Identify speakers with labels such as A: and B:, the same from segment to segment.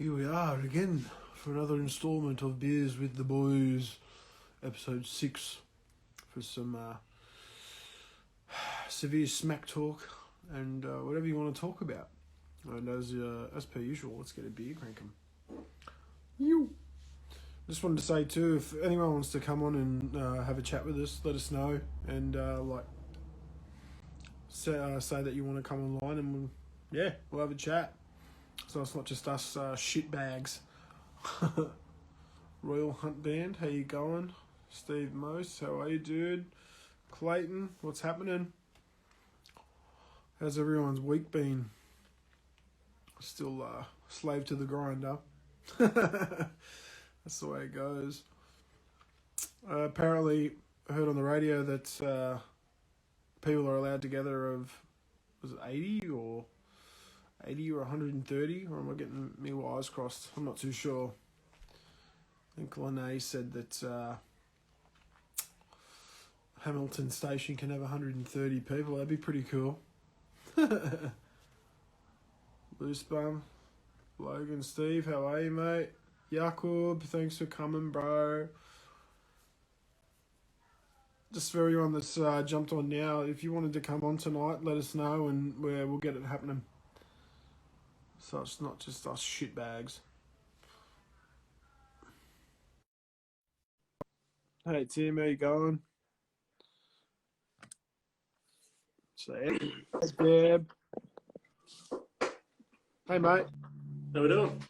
A: Here we are again for another instalment of Beers with the Boys, episode 6, for some severe smack talk and whatever you want to talk about. And as per usual, let's get a beer cranking. You. Just wanted to say too, if anyone wants to come on and have a chat with us, let us know and say that you want to come online and we'll have a chat. So it's not just us shitbags. Royal Hunt Band, how you going? Steve Most, how are you, dude? Clayton, what's happening? How's everyone's week been? Still slave to the grinder. That's the way it goes. Apparently, I heard on the radio that people are allowed together of, was it 80 or 130, or am I getting my wires crossed? I'm not too sure. I think Lene said that Hamilton Station can have 130 people. That'd be pretty cool. Loose Bum, Logan, Steve, how are you, mate? Jakub, thanks for coming, bro. Just for everyone that's jumped on now, if you wanted to come on tonight, let us know and we'll get it happening. So it's not just us shitbags. Hey Tim, how you going? Hey Deb. Hey mate.
B: How we doing?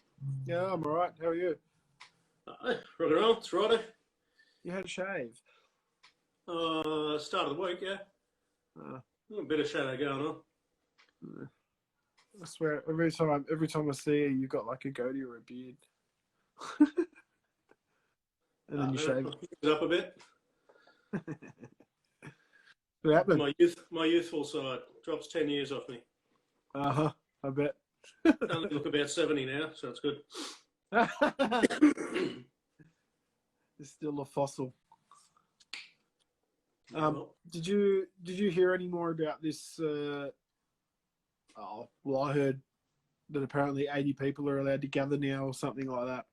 A: Yeah, I'm alright. How are you?
B: Rock and roll. It's Friday.
A: You had a shave?
B: Start of the week, yeah. A bit of shadow going on.
A: I swear, every time I see you, you've got like a goatee or a beard. And then you shave
B: it up a bit.
A: What happened?
B: My youthful side drops 10 years off me.
A: I bet.
B: I only look about 70 now, so it's good.
A: It's still a fossil.
B: Well,
A: did you hear any more about this? I heard that apparently 80 people are allowed to gather now or something like that.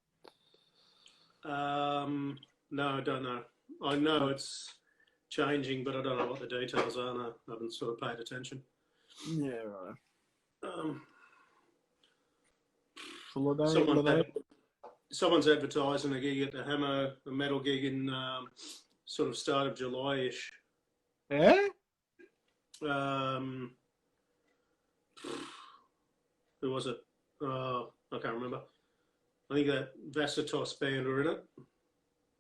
B: no, I don't know. I know it's changing, but I don't know what the details are. No, I haven't sort of paid attention.
A: Yeah, right.
B: Someone's advertising a gig at the Hammer, a metal gig in sort of start of July-ish.
A: Yeah?
B: Who was it? I can't remember. I think that Vacitos band are in it.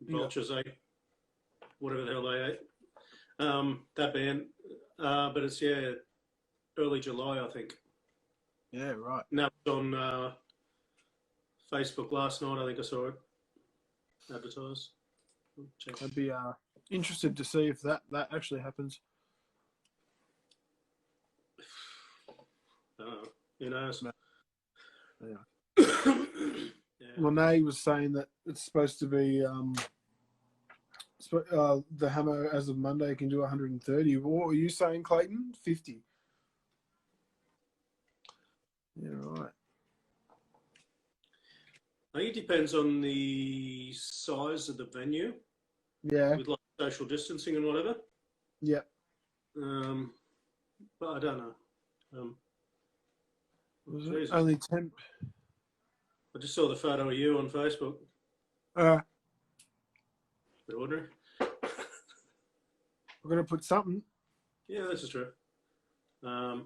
B: Vultures ate whatever the hell they ate. That band. But it's, early July, I think.
A: Yeah, right.
B: And that was on Facebook last night. I think I saw it advertised.
A: I'd be interested to see if that actually happens.
B: I don't know. Who knows?
A: Yeah. Lene was saying that it's supposed to be the Hammer as of Monday can do 130. What were you saying, Clayton? 50. Yeah, right.
B: I think it depends on the size of the venue.
A: Yeah.
B: With like social distancing and whatever.
A: Yeah.
B: But I don't know.
A: Was it only 10?
B: I just saw the photo of you on Facebook. Bit ordinary.
A: We're going to put something.
B: Yeah, this is true. I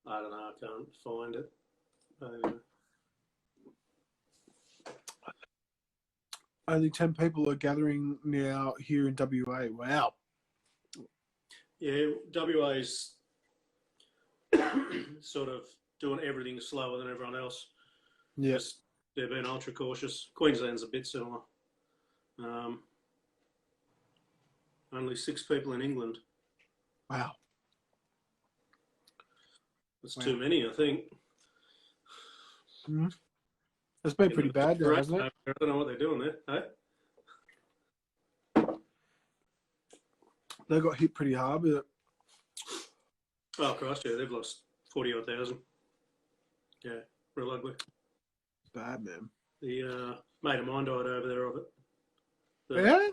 B: don't know. I can't find it.
A: Only 10 people are gathering now here in WA. Wow.
B: Yeah, WA's sort of doing everything slower than everyone else.
A: Yes.
B: They're being ultra cautious. Queensland's a bit similar. Only 6 people in England.
A: Wow.
B: That's too many, I think.
A: Mm-hmm. It's been pretty bad there, hasn't it?
B: I don't know what they're doing there, eh?
A: They got hit pretty hard with it.
B: Oh, Christ, yeah, they've lost 40,000. Yeah. real ugly.
A: Bad, man.
B: The mate of mine died over there of it. The
A: Yeah?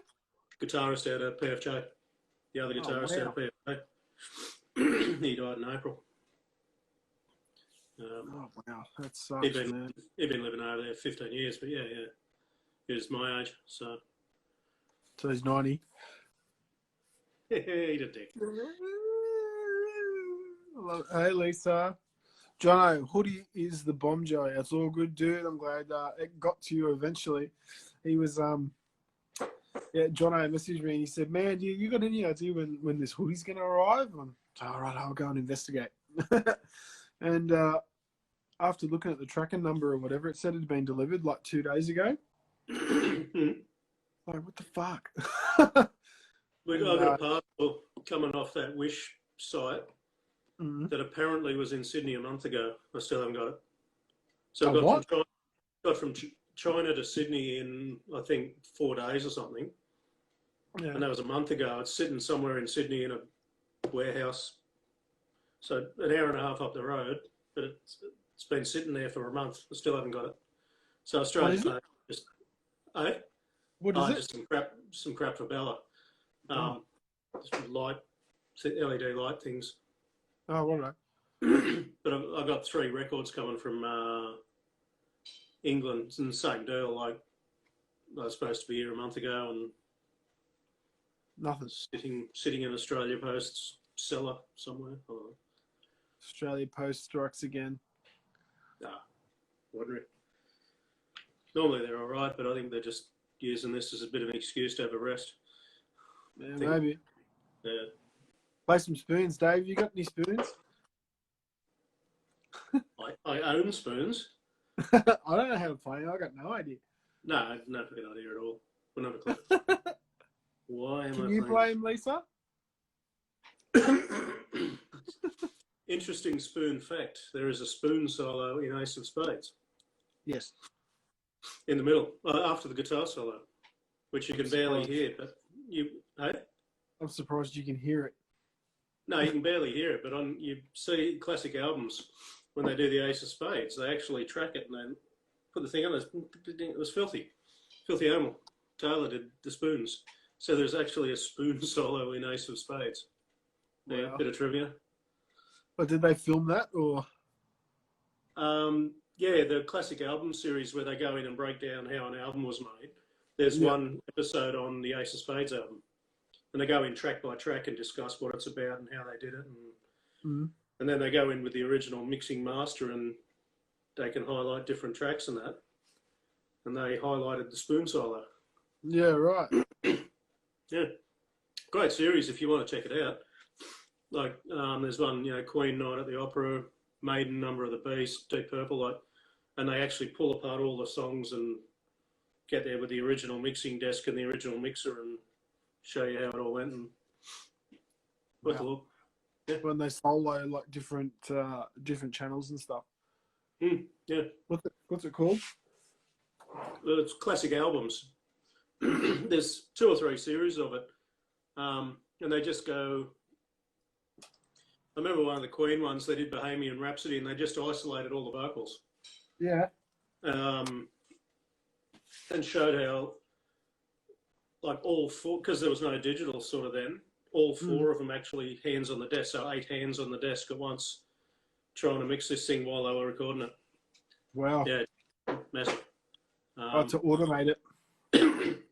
B: guitarist out of PFJ. The other guitarist out of PFJ. He died in April.
A: Oh, wow. That sucks, man.
B: He'd been living over there 15 years, but yeah. He was my age, so.
A: So he's 90.
B: He's a dick.
A: Hey, Lisa. Jono, Hoodie is the bomb, Joey. That's all good, dude. I'm glad it got to you eventually. He was, Jono messaged me and he said, man, you got any idea when this hoodie's going to arrive? I'm all right, I'll go and investigate. And after looking at the tracking number or whatever, it said it had been delivered like 2 days ago. Like, what the fuck?
B: I got a parcel coming off that Wish site that apparently was in Sydney a month ago. I still haven't got it. So I got from China to Sydney in, I think, 4 days or something. Yeah. And that was a month ago. It's sitting somewhere in Sydney in a warehouse. So an hour and a half up the road, but it's been sitting there for a month. I still haven't got it. So Australia's just,
A: what is it?
B: Just some crap for Bella. Just light, LED light things.
A: Oh, all right.
B: But I've got 3 records coming from England. It's in the same deal. Like I was supposed to be here a month ago, and
A: nothing.
B: Sitting in Australia Post's cellar somewhere. I don't know.
A: Australia Post strikes again.
B: Ordinary. Normally they're all right, but I think they're just using this as a bit of an excuse to have a rest.
A: Yeah, maybe.
B: Yeah.
A: Play some spoons, Dave. You got any spoons?
B: I own spoons.
A: I don't know how to play. I got no idea.
B: No, I have no fucking idea at all. We're not a clue. Why am I? Can
A: you play him, Lisa?
B: Interesting spoon fact. There is a spoon solo in Ace of Spades.
A: Yes.
B: In the middle, after the guitar solo, which you can barely hear, but
A: I'm surprised you can hear it.
B: No, you can barely hear it, but you see classic albums, when they do the Ace of Spades, they actually track it and they put the thing on. It was filthy. Filthy animal. Taylor did the spoons. So there's actually a spoon solo in Ace of Spades.
A: Wow.
B: Yeah, bit of trivia.
A: But did they film that or?
B: Yeah, the classic album series where they go in and break down how an album was made. There's one episode on the Ace of Spades album. And they go in track by track and discuss what it's about and how they did it. And then they go in with the original mixing master and they can highlight different tracks and that. And they highlighted the spoon solo.
A: Yeah, right.
B: Yeah. Great series if you want to check it out. Like, there's one, Queen Night at the Opera, Maiden, Number of the Beast, Deep Purple, and they actually pull apart all the songs and get there with the original mixing desk and the original mixer and show you how it all went. And worth a look. Yeah.
A: When they solo like different channels and stuff.
B: Yeah.
A: What's it called?
B: It's classic albums. There's 2 or 3 series of it, and they just go. I remember one of the Queen ones. They did Bohemian Rhapsody, and they just isolated all the vocals.
A: Yeah.
B: And showed how, like all 4, because there was no digital sort of then. All 4 of them actually hands on the desk, so 8 hands on the desk at once, trying to mix this thing while they were recording it.
A: Wow.
B: Yeah, massive.
A: To automate it.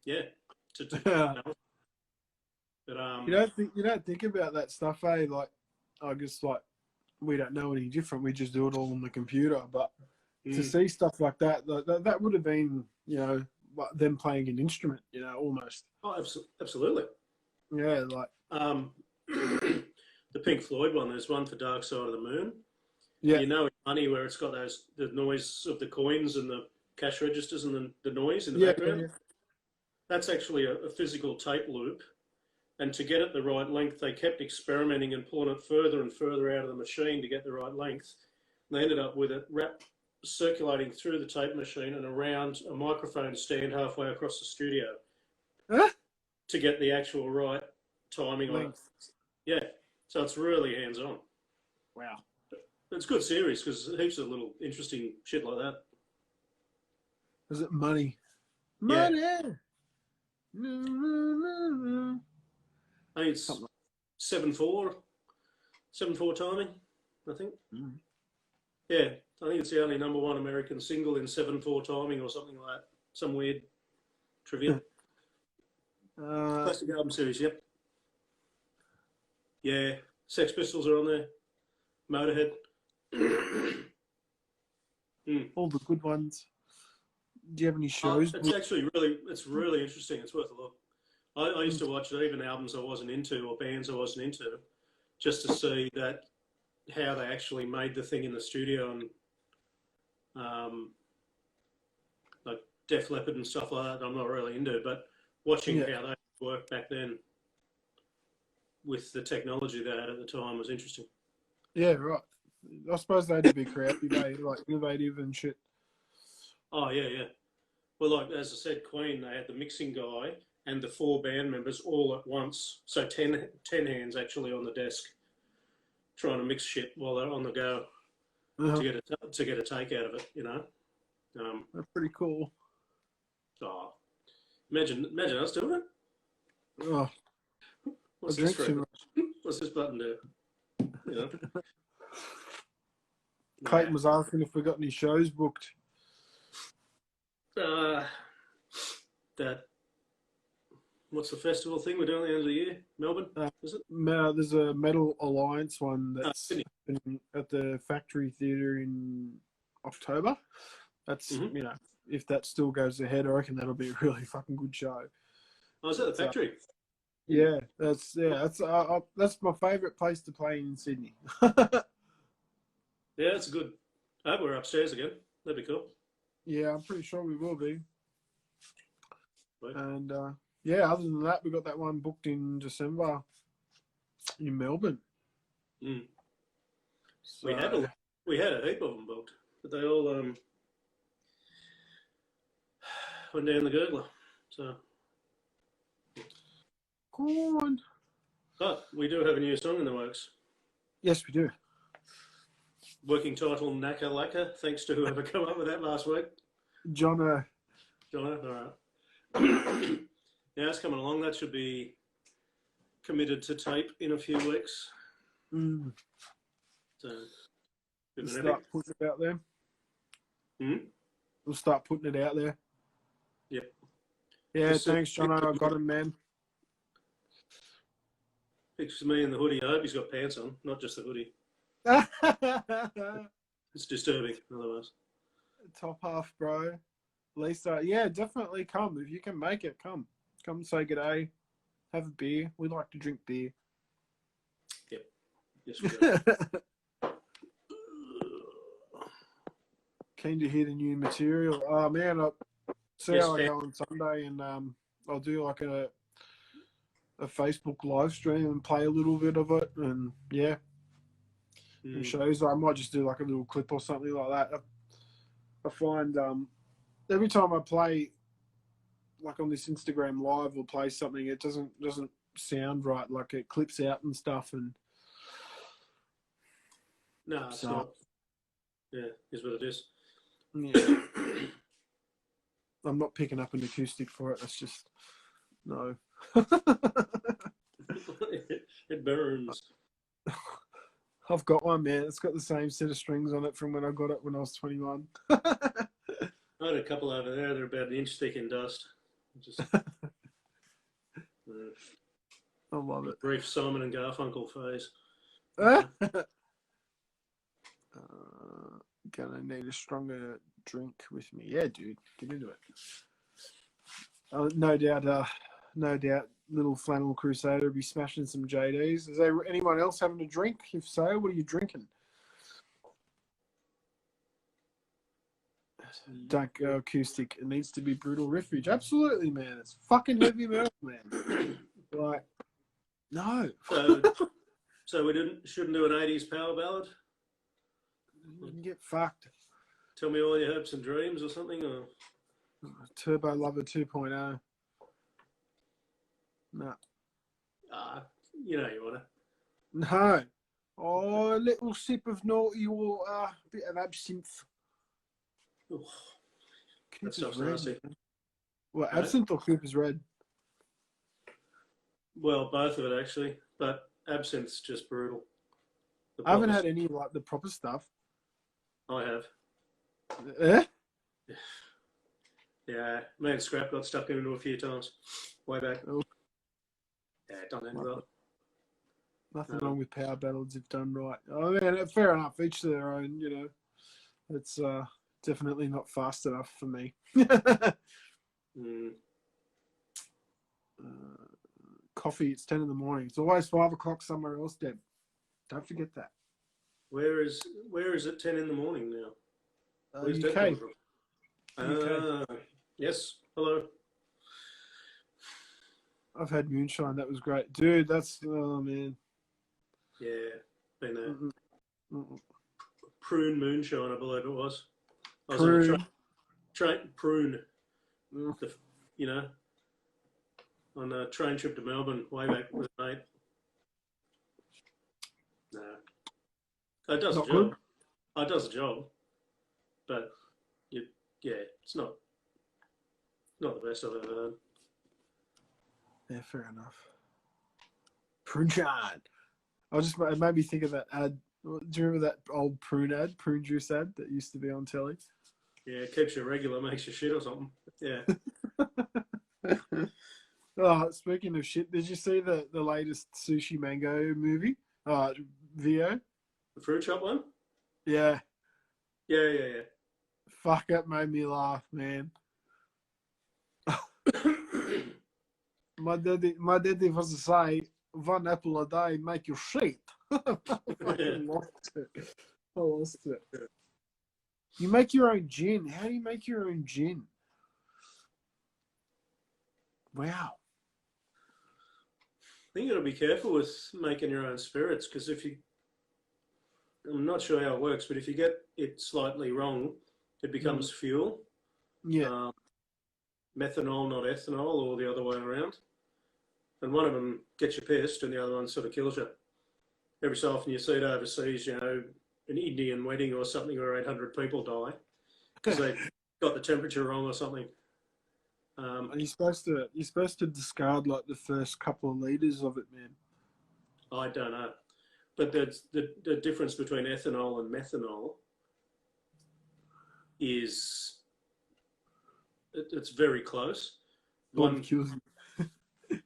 B: Yeah. But
A: you don't think about that stuff, eh? Like, I guess like we don't know any different. We just do it all on the computer. But to see stuff like that would have been, like them playing an instrument, almost.
B: Oh, absolutely.
A: Yeah, like
B: the Pink Floyd one. There's one for Dark Side of the Moon.
A: Yeah.
B: In Money, where it's got the noise of the coins and the cash registers and the noise in the background. Yeah. That's actually a physical tape loop. And to get it the right length, they kept experimenting and pulling it further and further out of the machine to get the right length. And they ended up with it circulating through the tape machine and around a microphone stand halfway across the studio to get the actual right timing on it. Yeah. So it's really hands-on.
A: Wow.
B: It's a good series because heaps of little interesting shit like that.
A: Is it money?
B: Yeah.
A: Money. No.
B: I think it's 7/4 timing, I think.
A: Mm.
B: Yeah, I think it's the only #1 American single in 7/4 timing or something like that. Some weird trivia. Classic album series, yep. Yeah, Sex Pistols are on there. Motorhead.
A: All the good ones. Do you have any shows?
B: It's actually it's really interesting. It's worth a look. I used to watch even albums I wasn't into or bands I wasn't into, just to see that how they actually made the thing in the studio, and like Def Leppard and stuff like that. I'm not really into, but watching how they worked back then with the technology they had at the time was interesting.
A: Yeah, right. I suppose they had to be creative, like innovative and shit.
B: Oh yeah. Well, like as I said, Queen, they had the mixing guy and the 4 band members all at once. So 10 hands actually on the desk trying to mix shit while they're on the go to get a take out of it, you know.
A: That's pretty cool.
B: Oh, imagine us doing it.
A: Oh,
B: What's this for? What's this button do? You know?
A: Clayton was asking if we got any shows booked.
B: That. What's the festival thing we're doing at the end of the year? Melbourne, is it?
A: There's a Metal Alliance one that's happening at the Factory Theatre in October. That's you know, if that still goes ahead, I reckon that'll be a really fucking good show.
B: Oh, is that the Factory?
A: Yeah, that's my favourite place to play in Sydney.
B: Yeah, that's good. I hope we're upstairs again. That'd be cool.
A: Yeah, I'm pretty sure we will be.
B: Right.
A: And yeah, other than that, we got that one booked in December in Melbourne.
B: Mm.
A: So,
B: we had a heap of them booked, but they all went down the gurgler. So,
A: go on.
B: But we do have a new song in the works.
A: Yes, we do.
B: Working title Naka Laka, thanks to whoever came up with that last week.
A: Jono,
B: all right. Yeah, it's coming along. That should be committed to tape in a few weeks. So,
A: we'll start putting it out there. We'll start putting it out there.
B: Yep.
A: Yeah, thanks, Jono. I got him, man.
B: Pictures of me in the hoodie. I hope he's got pants on, not just the hoodie. It's disturbing, otherwise.
A: Top half, bro. Lisa, yeah, definitely come. If you can make it, come. Come say g'day. Have a beer. We like to drink beer.
B: Yep. Yes, we do.
A: Keen to hear the new material. Oh, man, I'll see how I go on Sunday, and I'll do like a Facebook live stream and play a little bit of it, and yeah. And shows. I might just do like a little clip or something like that. I find every time I play, like on this Instagram live or play something, it doesn't sound right. Like it clips out and stuff. And
B: no, it's not. Yeah, is what it is.
A: Yeah. I'm not picking up an acoustic for it. That's just no.
B: It burns.
A: I've got one, man. It's got the same set of strings on it from when I got it when I was 21.
B: I had a couple over there. They're about an inch thick in dust. Just,
A: I love it.
B: Brief Simon and Garfunkel phase.
A: Gonna need a stronger drink with me. Yeah, dude. Get into it. No doubt. Little Flannel Crusader will be smashing some JDs. Is there anyone else having a drink? If so, what are you drinking? Don't go acoustic. It needs to be Brutal Refuge. Absolutely, man. It's fucking heavy metal, man. Like, no.
B: So we shouldn't do an 80s power ballad?
A: You can get fucked.
B: Tell me all your hopes and dreams or something? Or
A: Turbo Lover 2.0. No.
B: You know you want to.
A: No. Oh, a little sip of naughty water, a bit of absinthe.
B: Oof, that
A: Cooper's
B: stuff's
A: Red.
B: nasty.
A: What,
B: Right?
A: absinthe or Cooper's Red?
B: Well, both of it actually, but absinthe's just brutal. The
A: I haven't
B: proper
A: had any like the proper stuff.
B: I have.
A: Eh?
B: Yeah, me and Scrap got stuck into a few times way back.
A: Oh,
B: Yeah, it don't end well.
A: nothing
B: No.
A: wrong with power ballads if done right. Oh man, fair enough. Each to their own. You know, it's definitely not fast enough for me.
B: Mm.
A: Coffee. It's 10 in the morning. It's always 5 o'clock somewhere else, Deb. Don't forget that.
B: Where is it 10 in the morning now? Where's Deb
A: UK.
B: coming from? Yes. Hello.
A: I've had moonshine. That was great, dude. That's oh man.
B: Yeah, been there.
A: Mm-mm.
B: Prune moonshine, I believe it was. I was
A: Prune.
B: on a train prune.
A: Mm.
B: You know, on a train trip to Melbourne way back with a mate. No, it does
A: Not
B: a job.
A: good.
B: It does a job, but yeah, it's not the best I've ever heard.
A: Yeah, fair enough. Prune-shine. It made me think of that ad. Do you remember that old prune juice ad that used to be on telly?
B: Yeah, it keeps you regular, makes you shit or something. Yeah.
A: Oh, speaking of shit, did you see the latest Sushi Mango movie? VO?
B: The fruit shop one?
A: Yeah.
B: Yeah.
A: Fuck, that made me laugh, man. My daddy was to say, 1 apple a day make you shit. I fucking lost it. I lost it. You make your own gin. How do you make your own gin? Wow.
B: I think you got to be careful with making your own spirits because I'm not sure how it works, but if you get it slightly wrong, it becomes fuel.
A: Yeah.
B: Methanol, not ethanol, or the other way around. And one of them gets you pissed, and the other one sort of kills you. Every so often you see it overseas, you know, an Indian wedding or something where 800 people die because they got the temperature wrong or something.
A: You're supposed to discard like the first couple of liters of it, man.
B: I don't know. But the difference between ethanol and methanol is it's very close.
A: One kills you.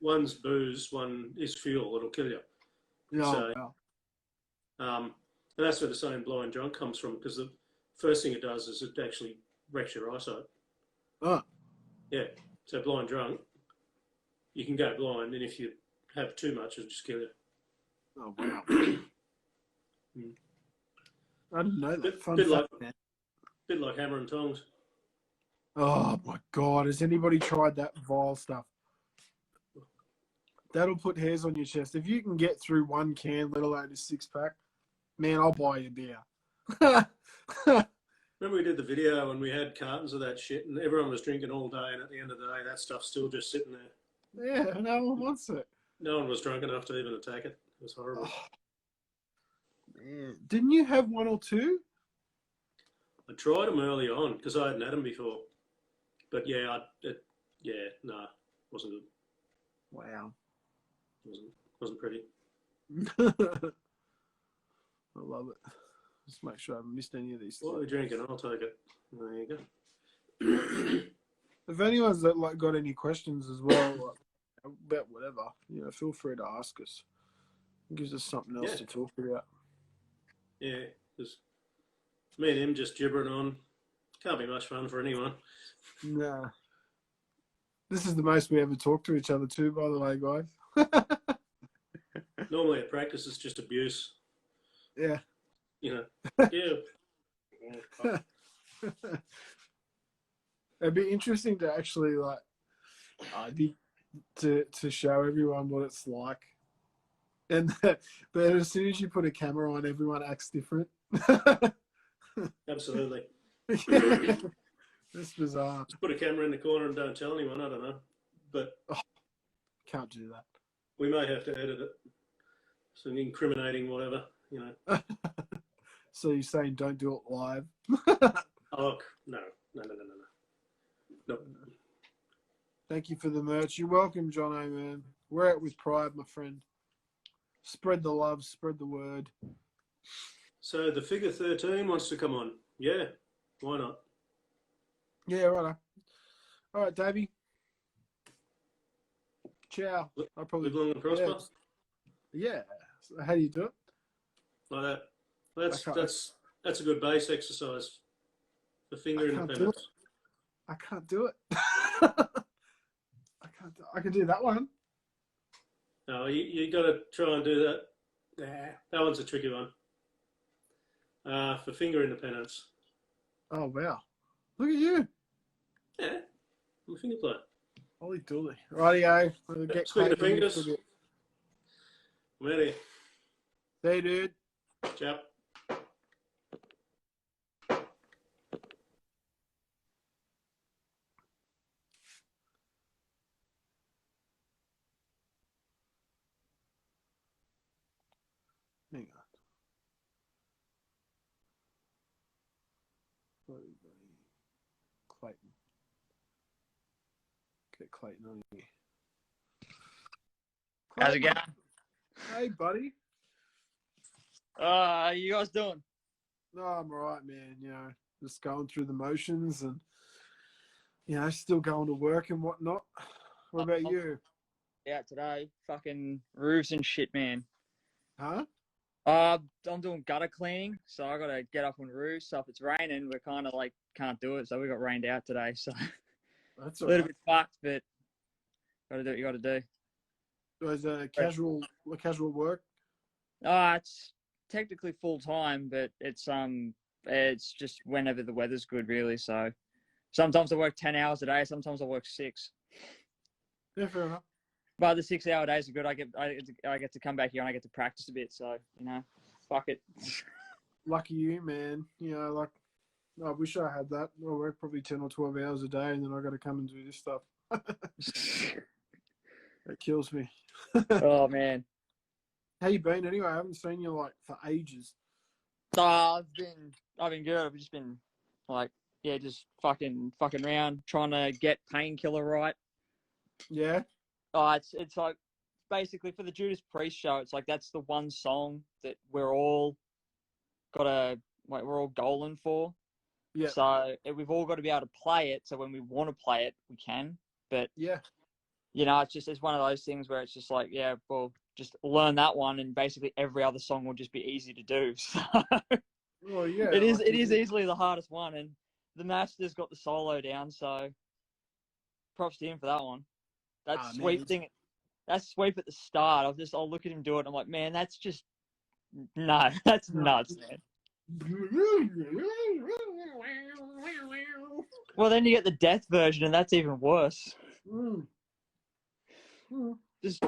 B: One's booze, one is fuel. It'll kill you.
A: Oh, wow.
B: And that's where the saying blind drunk comes from because the first thing it does is it actually wrecks your eyesight.
A: Oh.
B: Yeah. So blind drunk, you can go blind, and if you have too much, it'll just kill you.
A: Oh, wow. I didn't know that.
B: Bit like hammer and tongs.
A: Oh, my God. Has anybody tried that vile stuff? That'll put hairs on your chest. If you can get through 1 can, let alone a 6-pack, man, I'll buy you a beer.
B: Remember we did the video and we had cartons of that shit and everyone was drinking all day and at the end of the day that stuff's still just sitting there.
A: Yeah, no one wants it.
B: No one was drunk enough to even attack it. It was horrible.
A: Oh, man. Didn't you have 1 or 2?
B: I tried them early on because I hadn't had them before. But yeah, wasn't good.
A: Wow.
B: Wasn't pretty.
A: I love it. Just make sure I haven't missed any of these.
B: What are we drinking? I'll take it. There you go.
A: If anyone's got any questions as well about whatever, feel free to ask us. It gives us something else to talk about.
B: Yeah, because me and him just gibbering on. Can't be much fun for anyone.
A: Nah. This is the most we ever talk to each other too, by the way, guys.
B: Normally at practice it's just abuse.
A: Yeah.
B: Yeah.
A: It'd be interesting to actually to show everyone what it's like. And but as soon as you put a camera on, everyone acts different.
B: Absolutely.
A: It's bizarre.
B: Just put a camera in the corner and don't tell anyone. I don't know, but
A: can't do that.
B: We may have to edit it. Some incriminating whatever.
A: So you're saying don't do it live?
B: Oh, no. Nope.
A: Thank you for the merch. You're welcome, Jono, man. Wear it with pride, my friend. Spread the love, spread the word.
B: So the figure 13 wants to come on. Yeah, why not?
A: Yeah, right. All right, Davey. Ciao. I'll probably
B: Live long and prosper.
A: Yeah. So how do you do it?
B: Like that. That's a good base exercise for finger independence.
A: I can't do it. I can do that one.
B: No, you got to try and do that. Yeah, that one's a tricky one. For finger independence.
A: Oh wow! Look at you.
B: Yeah, I'm a finger player.
A: Holy dooly! Rightio. Get
B: Speaking of
A: Clayton
B: fingers, I'm out of here.
A: See you, dude.
B: Ciao.
A: Hang on. Clayton. Get Clayton on here.
C: How's it going?
A: Hey, buddy.
C: You guys doing?
A: No, I'm alright, man. You know, just going through the motions and, you know, still going to work and whatnot. What about you?
C: Out today, fucking roofs and shit, man.
A: Huh?
C: I'm doing gutter cleaning, so I gotta get up on roofs. So if it's raining, we're kind of like can't do it. So we got rained out today, so
A: That's
C: a
A: all
C: little
A: right.
C: bit fucked, but gotta do what you gotta do.
A: Was it casual work?
C: It's technically full time, but it's just whenever the weather's good, really. So sometimes I work 10 hours a day, sometimes I work 6.
A: Yeah, fair enough.
C: But the 6-hour days are good. I get to come back here and I get to practice a bit. So fuck it.
A: Lucky you, man. You know, like, I wish I had that. I work probably 10 or 12 hours a day, and then I got to come and do this stuff. It kills me.
C: Oh man.
A: How you been anyway? I haven't seen you like for ages.
C: I've been good. I've just been like, yeah, just fucking around trying to get Painkiller right.
A: Yeah.
C: It's like basically for the Judas Priest show. It's like that's the one song that we're all going for.
A: Yeah.
C: So we've all got to be able to play it. So when we want to play it, we can. But
A: yeah,
C: it's one of those things where it's just like, yeah, well, just learn that one, and basically every other song will just be easy to do. So
A: well, yeah,
C: it is easily the hardest one, and the master's got the solo down. So props to him for that one. That sweep thing. That sweep at the start, I'll look at him do it. And I'm like, man, that's just that's nuts, man. Well, then you get the death version, and that's even worse. Just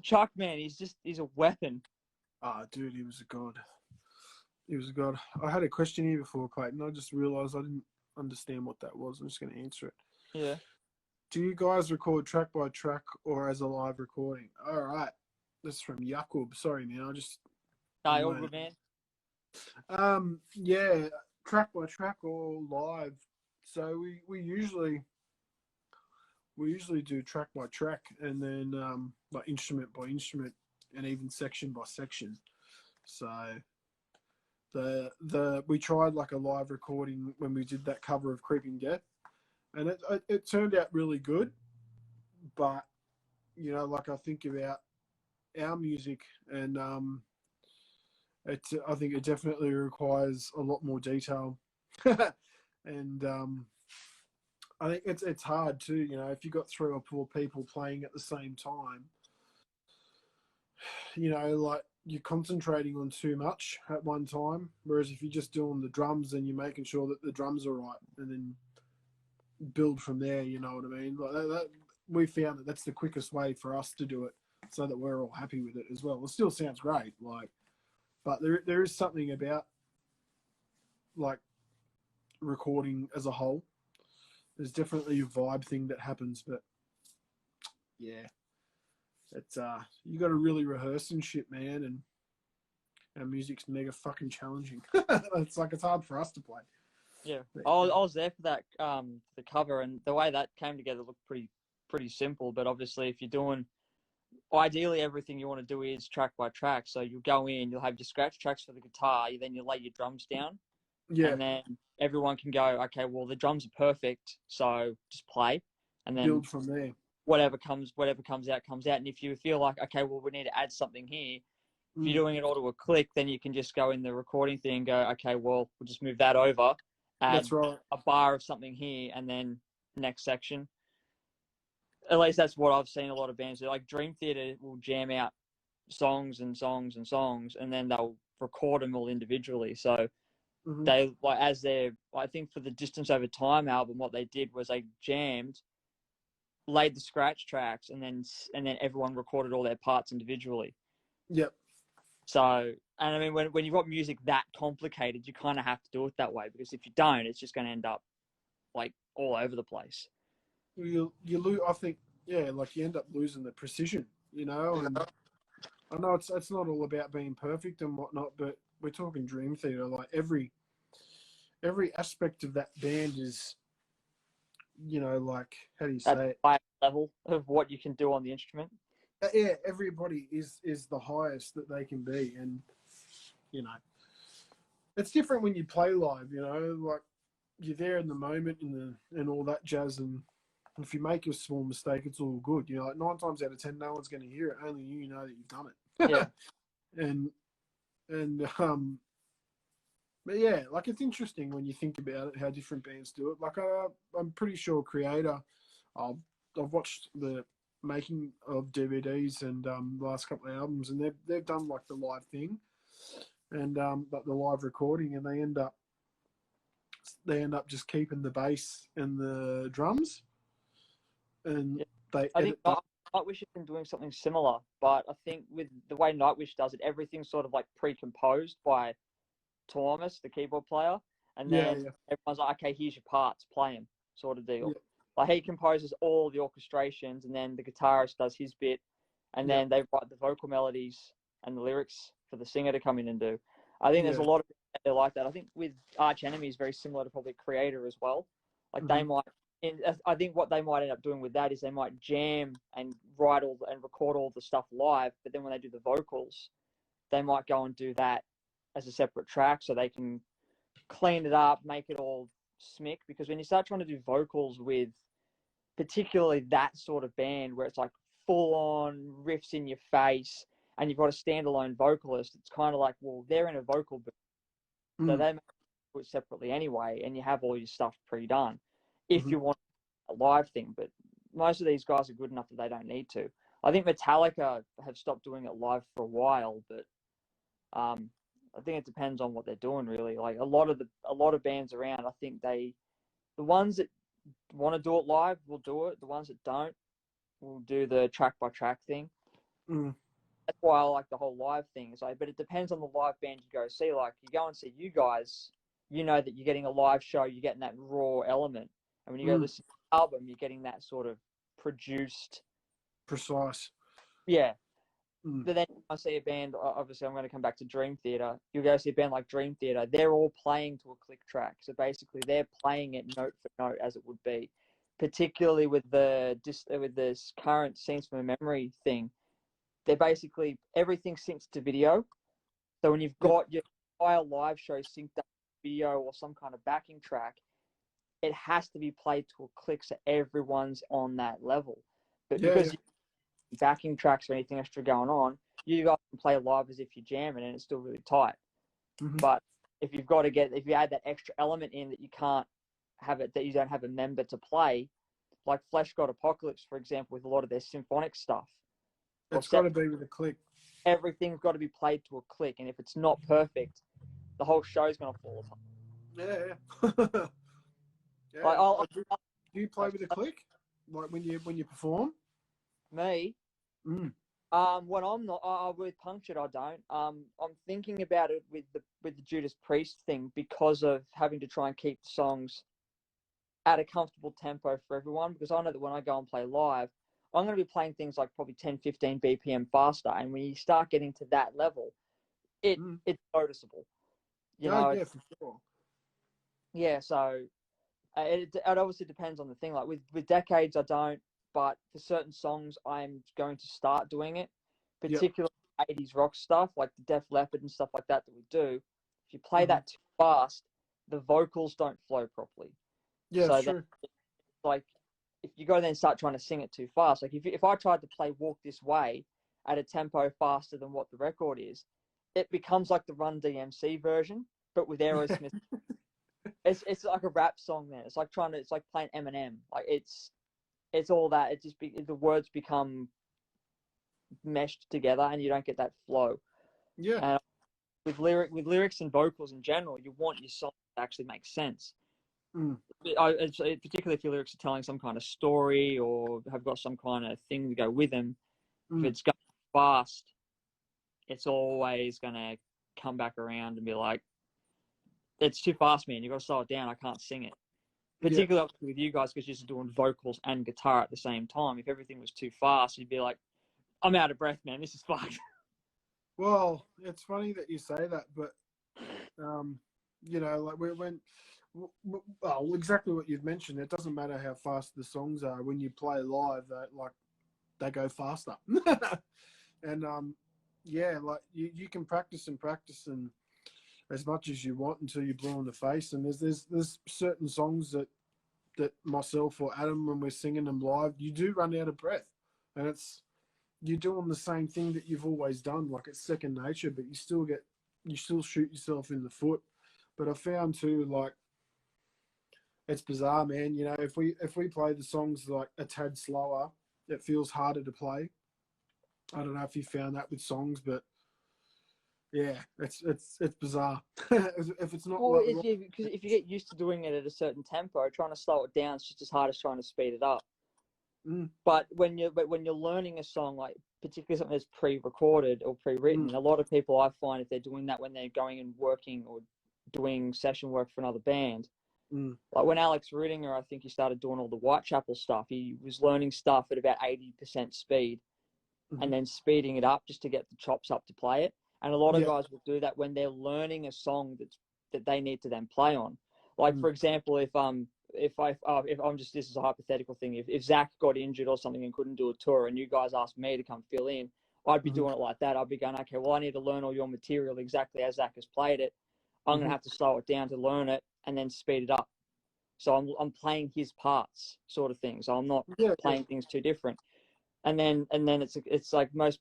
C: Chuck, man, he's a weapon.
A: Dude, he was a god. He was a god. I had a question here before, Clayton. I just realised I didn't understand what that was. I'm just going to answer it.
C: Yeah.
A: Do you guys record track by track or as a live recording? All right. This is from Yakub. Sorry, man.
C: All good, man.
A: Yeah, track by track or live. So we usually do track by track, and then like instrument by instrument, and even section by section. So we tried like a live recording when we did that cover of Creeping Death, and it turned out really good. But like I think about our music, and I think it definitely requires a lot more detail, and I think it's hard too. If you got 3 or 4 people playing at the same time, like you're concentrating on too much at one time. Whereas if you're just doing the drums, then you're making sure that the drums are right, and then build from there. You know what I mean? Like that we found that that's the quickest way for us to do it, so that we're all happy with it as well. It still sounds great, but there is something about like recording as a whole. There's definitely a vibe thing that happens, but yeah, it's you got to really rehearse and shit, man. And our music's mega fucking challenging. It's like it's hard for us to play.
C: Yeah, I was there for that the cover, and the way that came together looked pretty simple. But obviously, if you're doing, ideally everything you want to do is track by track. So you'll go in, you'll have your scratch tracks for the guitar, then you lay your drums down,
A: Yeah,
C: and then everyone can go, okay, well the drums are perfect, so just play, and then
A: build from there.
C: whatever comes out comes out. And if you feel like, okay, well we need to add something here, if you're doing it all to a click, then you can just go in the recording thing and go, okay, well we'll just move that over, add
A: That's right.
C: a bar of something here, and then next section. At least that's what I've seen a lot of bands do. Like Dream Theater will jam out songs and songs and songs, and then they'll record them all individually. So they, like, as they're, I think for the Distance Over Time album, what they did was they jammed, laid the scratch tracks, and then everyone recorded all their parts individually.
A: Yep.
C: So, and I mean, when you've got music that complicated, you kind of have to do it that way, because if you don't, it's just going to end up like all over the place.
A: You lose. I think, yeah, like you end up losing the precision, you know. And I know it's not all about being perfect and whatnot, but we're talking Dream Theater. Like every aspect of that band is, you know, like, how do you say it?
C: High level of what you can do on the instrument.
A: Yeah, everybody is the highest that they can be, and you know, it's different when you play live. You know, like you're there in the moment and all that jazz, and if you make a small mistake, it's all good. You know, like 9 times out of 10, no one's going to hear it. Only you know that you've done it.
C: Yeah.
A: But yeah, like it's interesting when you think about it, how different bands do it. Like I'm pretty sure Creator, I've watched the making of DVDs and the last couple of albums, and they've done like the live thing, and but the live recording, and they end up just keeping the bass and the drums, and they
C: I
A: edit
C: think Nightwish has been doing something similar, but I think with the way Nightwish does it, everything's sort of like pre-composed by Thomas, the keyboard player, and then everyone's like, okay, here's your parts, play them, sort of deal.
A: Yeah.
C: Like he composes all the orchestrations, and then the guitarist does his bit, and then they write the vocal melodies and the lyrics for the singer to come in and do. I think there's a lot of people like that. I think with Arch Enemy is very similar to probably Creator as well. Like they might, I think what they might end up doing with that is they might jam and write all and record all the stuff live, but then when they do the vocals, they might go and do that as a separate track so they can clean it up, make it all smick. Because when you start trying to do vocals with particularly that sort of band where it's like full on riffs in your face and you've got a standalone vocalist, it's kind of like, well, they're in a vocal booth, so they may do it separately anyway, and you have all your stuff pre-done if you want a live thing. But most of these guys are good enough that they don't need to. I think Metallica have stopped doing it live for a while, but I think it depends on what they're doing, really. Like a lot of bands around, I think the ones that want to do it live will do it. The ones that don't will do the track by track thing. That's why I like the whole live thing. So, but it depends on the live band you go see. Like you go and see you guys, you know that you're getting a live show, you're getting that raw element. And when you go listen to the album, you're getting that sort of produced,
A: precise.
C: Yeah. But then I see a band, obviously I'm going to come back to Dream Theater. You go see a band like Dream Theater, they're all playing to a click track. So basically they're playing it note for note as it would be. Particularly with this current Scenes from a Memory thing, they're basically, everything syncs to video. So when you've got your entire live show synced up to video or some kind of backing track, it has to be played to a click so everyone's on that level. But because backing tracks or anything extra going on, you guys can play live as if you're jamming and it's still really tight. But if you add that extra element in that you can't have it, that you don't have a member to play, like Flesh God Apocalypse, for example, with a lot of their symphonic stuff,
A: it's got to be with a click.
C: Everything's got to be played to a click, and if it's not perfect, the whole show's going to fall apart.
A: Like, do you play with a click, like when you perform?
C: Me? When I'm not, with Punctured, I don't. I'm thinking about it with the Judas Priest thing because of having to try and keep the songs at a comfortable tempo for everyone. Because I know that when I go and play live, I'm going to be playing things like probably 10, 15 BPM faster. And when you start getting to that level, it's noticeable. You
A: Oh,
C: know,
A: yeah, for sure.
C: yeah. So it obviously depends on the thing. Like with decades, I don't, but for certain songs, I'm going to start doing it.
A: Yep.
C: Particularly 80s rock stuff, like the Def Leppard and stuff like that we do. If you play
A: Mm-hmm.
C: that too fast, the vocals don't flow properly.
A: Yeah,
C: So
A: it's
C: then,
A: true.
C: like, if you go there and start trying to sing it too fast, like if I tried to play Walk This Way at a tempo faster than what the record is, it becomes like the Run DMC version, but with Aerosmith. It's like a rap song. Then it's like playing Eminem. Like it's all that. The words become meshed together, and you don't get that flow.
A: Yeah.
C: And with lyrics and vocals in general, you want your song to actually make sense.
A: Mm.
C: Particularly if your lyrics are telling some kind of story or have got some kind of thing to go with them. If it's going fast, it's always going to come back around and be like, it's too fast, man. You've got to slow it down. I can't sing it. Particularly with you guys, because you're just doing vocals and guitar at the same time. If everything was too fast, you'd be like, I'm out of breath, man. This is fucked.
A: Well, it's funny that you say that, but you know, like well, exactly what you've mentioned. It doesn't matter how fast the songs are when you play live. They go faster, and yeah, like you can practice and as much as you want until you're blue in the face. And there's certain songs that myself or Adam, when we're singing them live, you do run out of breath, and you're doing the same thing that you've always done. Like, it's second nature, but you still shoot yourself in the foot. But I found too, like, it's bizarre, man. You know, if we play the songs like a tad slower, it feels harder to play. I don't know if you found that with songs, but yeah, it's bizarre. If it's not
C: Well,
A: like
C: because if you get used to doing it at a certain tempo, trying to slow it down is just as hard as trying to speed it up. But when you're learning a song, like particularly something that's pre-recorded or pre-written, a lot of people, I find, if they're doing that when they're going and working or doing session work for another band, like when Alex Rudinger, I think he started doing all the Whitechapel stuff. He was learning stuff at about 80% speed, and then speeding it up just to get the chops up to play it. And a lot of guys will do that when they're learning a song that they need to then play on. Like, for example, if I'm just, this is a hypothetical thing. If Zach got injured or something and couldn't do a tour, and you guys asked me to come fill in, I'd be doing it like that. I'd be going, okay, well, I need to learn all your material exactly as Zach has played it. I'm going to have to slow it down to learn it and then speed it up. So I'm playing his parts, sort of thing. So I'm not playing things too different. And then it's like most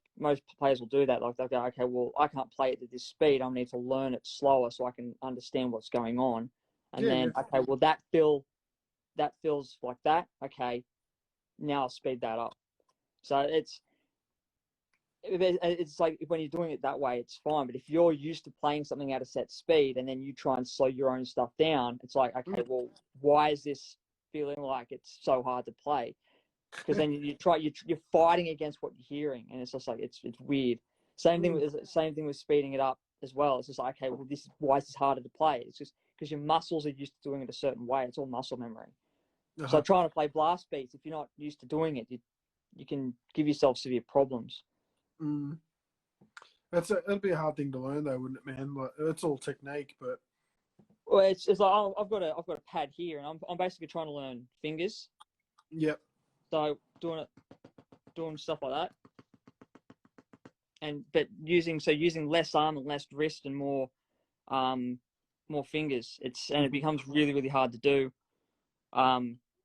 C: players will do that. Like, they'll go, okay, well, I can't play it at this speed. I need to learn it slower so I can understand what's going on. And okay, well, that feels like that. Okay, now I'll speed that up. So it's like when you're doing it that way, it's fine. But if you're used to playing something at a set speed and then you try and slow your own stuff down, it's like, okay, well, why is this feeling like it's so hard to play? Because then you're fighting against what you're hearing, and it's just like it's weird. Same thing with speeding it up as well. It's just like, okay, well, why is this harder to play? It's just because your muscles are used to doing it a certain way. It's all muscle memory. So trying to play blast beats, if you're not used to doing it, you can give yourself severe problems.
A: It'd be a hard thing to learn, though, wouldn't it, man? Like, it's all technique, but
C: well, it's like, oh, I've got a pad here, and I'm basically trying to learn fingers.
A: Yep.
C: So doing stuff like that, but using less arm and less wrist and more fingers. It becomes really, really hard to do.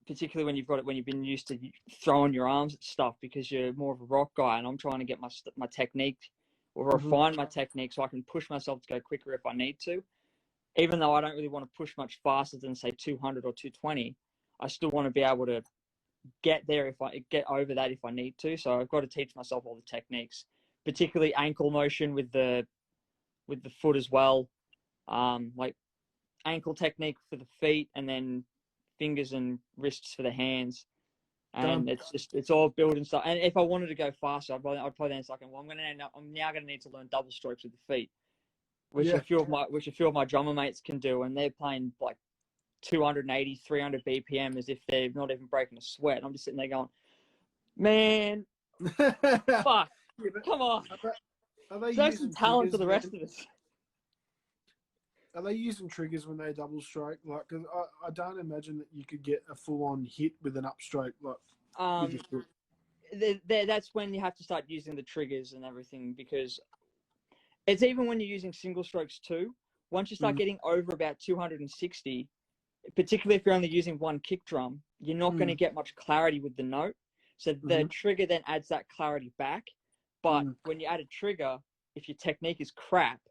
C: Particularly when you've been used to throwing your arms at stuff, because you're more of a rock guy, and I'm trying to get my technique or refine my technique so I can push myself to go quicker if I need to. Even though I don't really want to push much faster than, say, 200 or 220, I still want to be able to get there if I get over that if I need to. So I've got to teach myself all the techniques, particularly ankle motion with the foot as well, like ankle technique for the feet, and then fingers and wrists for the hands. And it's all building stuff. And if I wanted to go faster, I'd probably then like, well, I'm now going to need to learn double strokes with the feet, which a few of my drummer mates can do, and they're playing like 280, 300 BPM as if they're not even breaking a sweat. I'm just sitting there going, man, fuck, come on.
A: Are they
C: Show some
A: using
C: talent to
A: triggers,
C: the rest
A: man?
C: of us.
A: Are they using triggers when they double stroke? Like, 'cause I don't imagine that you could get a full on hit with an upstroke like with your foot.
C: That's when you have to start using the triggers and everything, because it's even when you're using single strokes too. Once you start getting over about 260, particularly if you're only using one kick drum, you're not going to get much clarity with the note. So the trigger then adds that clarity back. But when you add a trigger, if your technique is crap,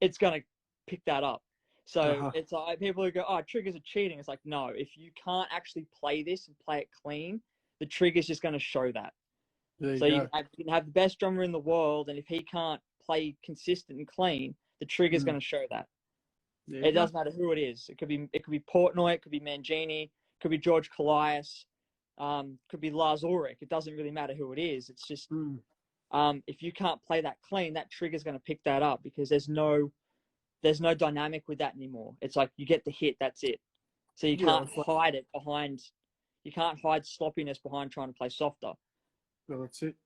C: it's going to pick that up. So it's like people who go, oh, triggers are cheating. It's like, no, if you can't actually play this and play it clean, the trigger's just going to show that. So you can have the best drummer in the world, and if he can't play consistent and clean, the trigger's going to show that. It doesn't matter who it is. It could be Portnoy, it could be Mangini, it could be George Kalias, could be Lars Ulrich. It doesn't really matter who it is. It's just if you can't play that clean, that trigger's going to pick that up, because there's no dynamic with that anymore. It's like you get the hit, that's it. So you can't hide it behind. You can't hide sloppiness behind trying to play softer.
A: Well, that's it.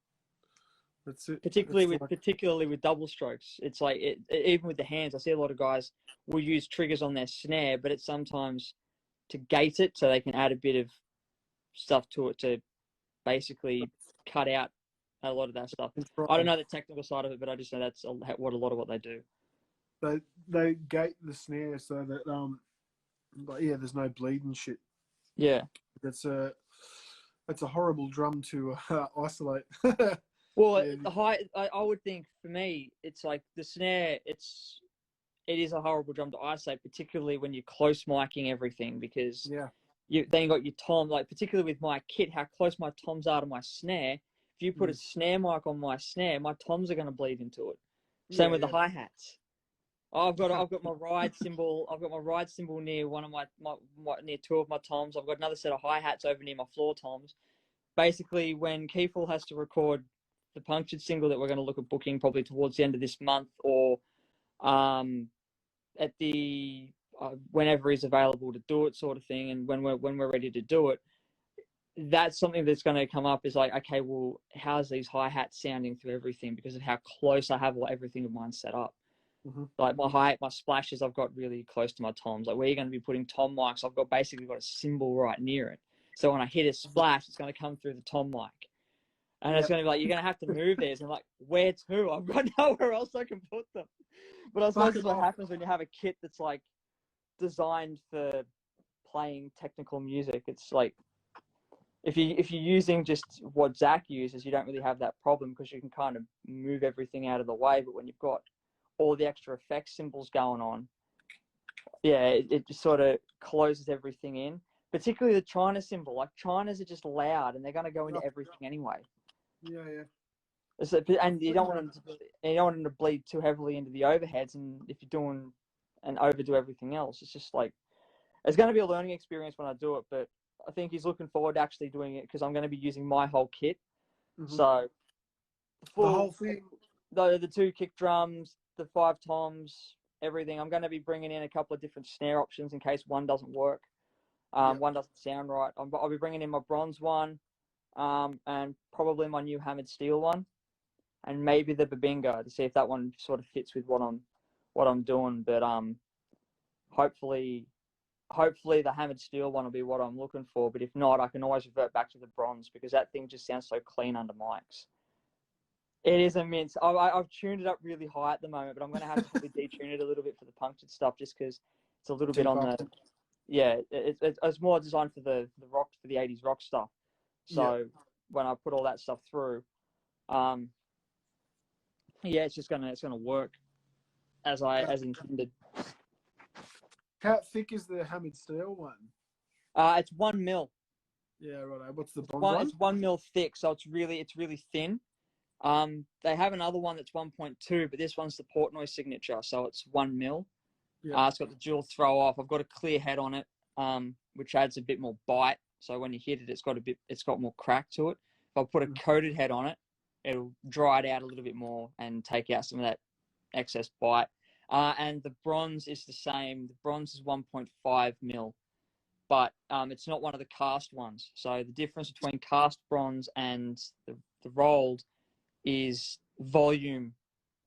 A: That's it.
C: Particularly with double strokes, it's like even with the hands. I see a lot of guys will use triggers on their snare, but it's sometimes to gate it so they can add a bit of stuff to it to basically cut out a lot of that stuff. I don't know the technical side of it, but I just know that's a lot of what they do.
A: They gate the snare so that but yeah, there's no bleed and shit.
C: Yeah,
A: that's a horrible drum to isolate.
C: Well, I would think for me, it's like the snare. It is a horrible drum to isolate, particularly when you're close micing everything, because then you got your tom. Like particularly with my kit, how close my toms are to my snare. If you put a snare mic on my snare, my toms are going to bleed into it. Same with the hi hats. I've got my ride cymbal. I've got my ride cymbal near one of my near two of my toms. I've got another set of hi hats over near my floor toms. Basically, when Keefel has to record the Punctured single that we're going to look at booking probably towards the end of this month, or at the whenever he's available to do it, sort of thing, and when we're ready to do it, that's something that's going to come up. Is like, okay, well, how's these hi hats sounding through everything, because of how close I have everything of mine set up. Like my splashes, I've got really close to my toms. Like where you're going to be putting tom mics, I've got basically got a cymbal right near it. So when I hit a splash, it's going to come through the tom mic. And it's going to be like, you're going to have to move these. And like, where to? I've got nowhere else I can put them. But I suppose that's what happens when you have a kit that's like designed for playing technical music. It's like, if you're using just what Zach uses, you don't really have that problem, because you can kind of move everything out of the way. But when you've got all the extra effects symbols going on, it just sort of closes everything in. Particularly the China cymbal. Like Chinas are just loud, and they're going to go into everything anyway. So, and you don't want them to bleed too heavily into the overheads, and if you're doing and overdo everything else, it's just like it's going to be a learning experience when I do it. But I think he's looking forward to actually doing it, because I'm going to be using my whole kit. So
A: the whole thing,
C: the 2 kick drums, the 5 toms, everything. I'm going to be bringing in a couple of different snare options in case one doesn't work. One doesn't sound right. I'll be bringing in my bronze one, and probably my new hammered steel one, and maybe the Babingo to see if that one sort of fits with what I'm doing. But hopefully the hammered steel one will be what I'm looking for. But if not, I can always revert back to the bronze, because that thing just sounds so clean under mics. It is immense. I've tuned it up really high at the moment, but I'm going to have to probably detune it a little bit for the punctured stuff, just because it's a little bit on the. It's more designed for the rock, for the 80s rock stuff. So when I put all that stuff through, it's gonna work as intended.
A: How thick is the hammered steel one?
C: It's 1 mil.
A: Yeah, right. What's the bronze one?
C: It's 1 mil thick, so it's really thin. They have another one that's 1.2, but this one's the Portnoy signature, so it's 1 mil. It's got the dual throw off. I've got a clear head on it, which adds a bit more bite. So when you hit it, it's got more crack to it. If I put a coated head on it, it'll dry it out a little bit more and take out some of that excess bite. And the bronze is the same. The bronze is 1.5 mil, but it's not one of the cast ones. So the difference between cast bronze and the rolled is volume,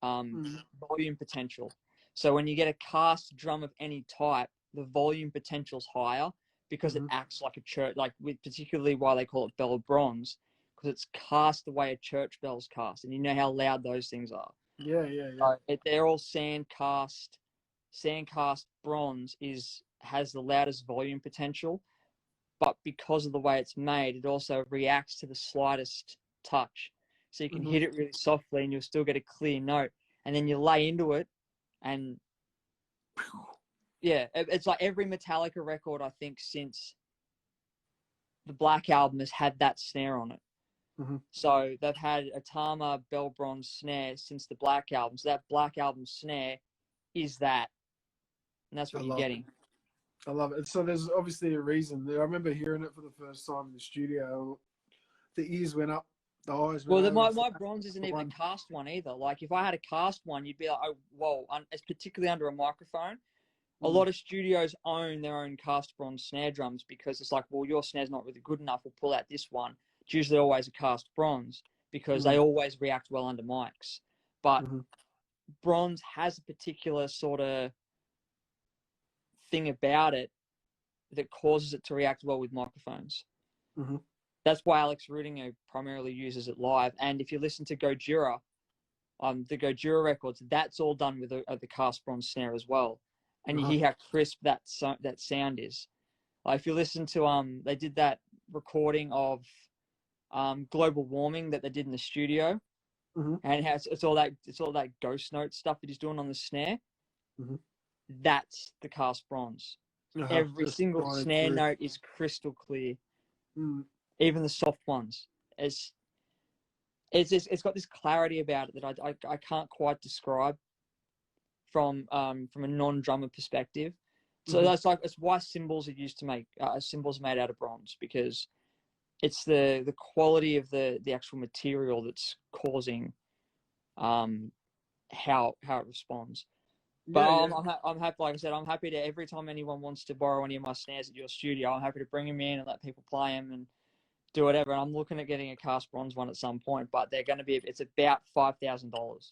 C: volume potential. So when you get a cast drum of any type, the volume potential's higher because it acts like a church, like with particularly why they call it bell of bronze, because it's cast the way a church bell's cast, and you know how loud those things are.
A: Yeah.
C: They're all sand cast. Sand cast bronze has the loudest volume potential, but because of the way it's made, it also reacts to the slightest touch. So you can hit it really softly and you'll still get a clear note. And then you lay into it and yeah, it's like every Metallica record, I think, since the Black Album has had that snare on it. So they've had a Tama Bell Bronze snare since the Black Album. So that Black Album snare is that. And that's what you're getting.
A: I love it. So there's obviously a reason. I remember hearing it for the first time in the studio. The ears went up, the eyes went
C: Well,
A: over.
C: my bronze isn't even a cast one either. Like, if I had a cast one, you'd be like, oh, whoa. It's particularly under a microphone. A lot of studios own their own cast bronze snare drums because it's like, well, your snare's not really good enough. We'll pull out this one. It's usually always a cast bronze because they always react well under mics. But bronze has a particular sort of thing about it that causes it to react well with microphones. That's why Alex Rudinger primarily uses it live. And if you listen to Gojira, the Gojira records, that's all done with the cast bronze snare as well. And you hear how crisp that sound is. Like if you listen to they did that recording of Global Warming that they did in the studio, and it's all that ghost note stuff that he's doing on the snare. That's the cast bronze. Every single snare note is crystal clear. Even the soft ones. It's got this clarity about it that I can't quite describe from a non-drummer perspective. So it's why cymbals are used to make cymbals made out of bronze, because it's the quality of the actual material that's causing how it responds. But I'm happy, like I said, I'm happy to, every time anyone wants to borrow any of my snares at your studio, I'm happy to bring them in and let people play them and do whatever. And I'm looking at getting a cast bronze one at some point, but it's about $5,000.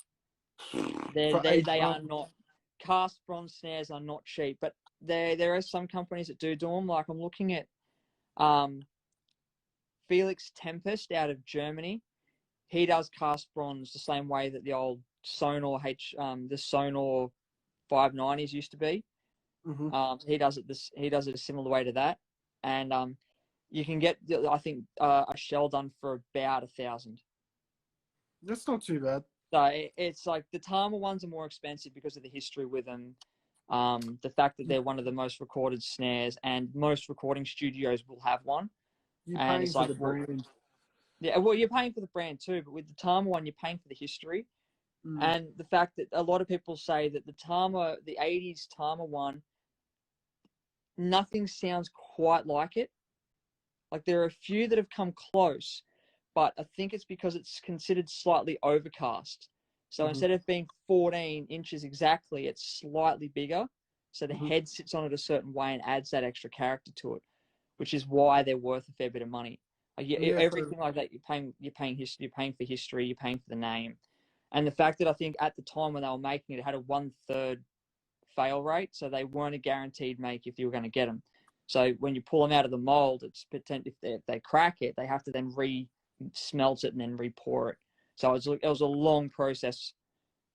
C: They are not, cast bronze snares are not cheap, but there are some companies that do them. Like I'm looking at Felix Tempest out of Germany. He does cast bronze the same way that the old Sonor the Sonor 590s used to be. He does it a similar way to that, and you can get, I think, a shell done for about $1,000.
A: That's not too bad.
C: So it's like the Tama ones are more expensive because of the history with them. The fact that they're one of the most recorded snares, and most recording studios will have one.
A: You're paying for the brand.
C: Yeah, well, you're paying for the brand too, but with the Tama one, you're paying for the history. And the fact that a lot of people say that the 80s Tama one, nothing sounds quite like it. Like there are a few that have come close, but I think it's because it's considered slightly overcast. So instead of being 14 inches exactly, it's slightly bigger. So the head sits on it a certain way and adds that extra character to it, which is why they're worth a fair bit of money. Like everything like that, you're paying history, you're paying for history, you're paying for the name. And the fact that I think at the time when they were making it, it had a 1/3 fail rate, so they weren't a guaranteed make if you were going to get them. So when you pull them out of the mold, it's if they crack it, they have to then re-smelt it and then re-pour it. So it was a long process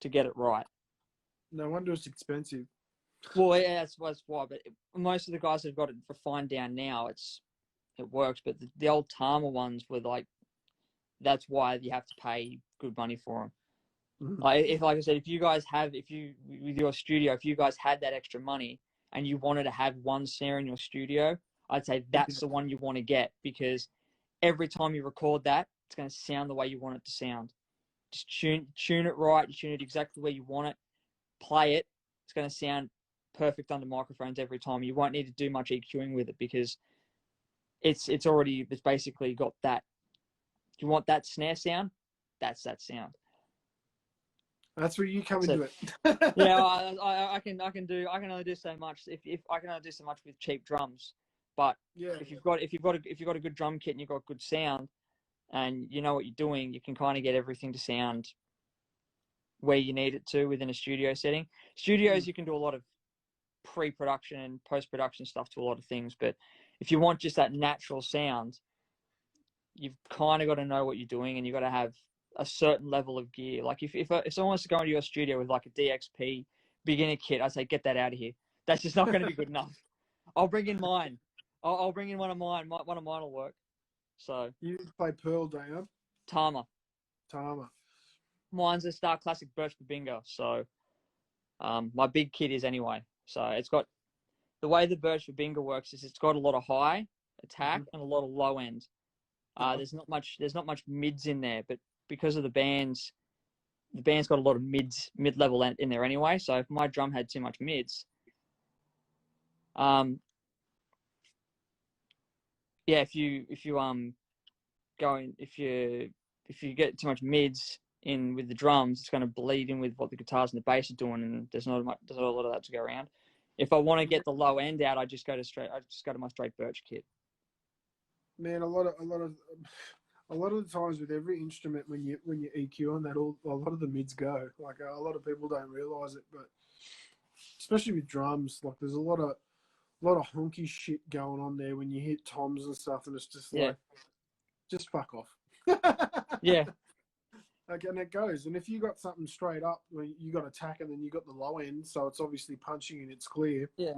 C: to get it right.
A: No wonder it's expensive.
C: Well, yeah, that's why. But most of the guys that have got it refined down now, it works. But the old Tama ones were like, that's why you have to pay good money for them. Like I said, with your studio, if you guys had that extra money and you wanted to have one snare in your studio, I'd say that's the one you want to get, because every time you record that, it's going to sound the way you want it to sound. Just tune it right. You tune it exactly where you want it. Play it. It's going to sound perfect under microphones every time. You won't need to do much EQing with it, because it's basically got that. You want that snare sound? That's that sound.
A: That's where you come into it.
C: Yeah, I can only do so much. If I can only do so much with cheap drums, but if you've got a good drum kit and you've got good sound, and you know what you're doing, you can kind of get everything to sound where you need it to within a studio setting. Studios, you can do a lot of pre-production and post-production stuff to a lot of things, but if you want just that natural sound, you've kind of got to know what you're doing, and you've got to have a certain level of gear. Like if someone wants to go into your studio with like a DXP beginner kit, I'd say get that out of here. That's just not going to be good enough. I'll bring in mine. I'll bring in one of mine. One of mine will work. So
A: You play Pearl, don't you?
C: Tama.
A: Tama.
C: Mine's a Star Classic Birch Babinga. So my big kit is anyway. So it's got the way the Birch Babinga works is it's got a lot of high attack and a lot of low end. There's not much mids in there, but because of the band's got a lot of mid level in there anyway. So if my drum had too much mids, if you get too much mids in with the drums, it's going to bleed in with what the guitars and the bass are doing, and there's not a lot of that to go around. If I want to get the low end out, I just go to my straight Birch kit.
A: Man, a lot of the times with every instrument when you EQ on that, a lot of the mids go. Like a lot of people don't realize it, but especially with drums, like there's a lot of honky shit going on there when you hit toms and stuff, and it's just like, just fuck off.
C: Yeah.
A: Like, and it goes. And if you got something straight up, you got attack, and then you got the low end, so it's obviously punching and it's clear.
C: Yeah.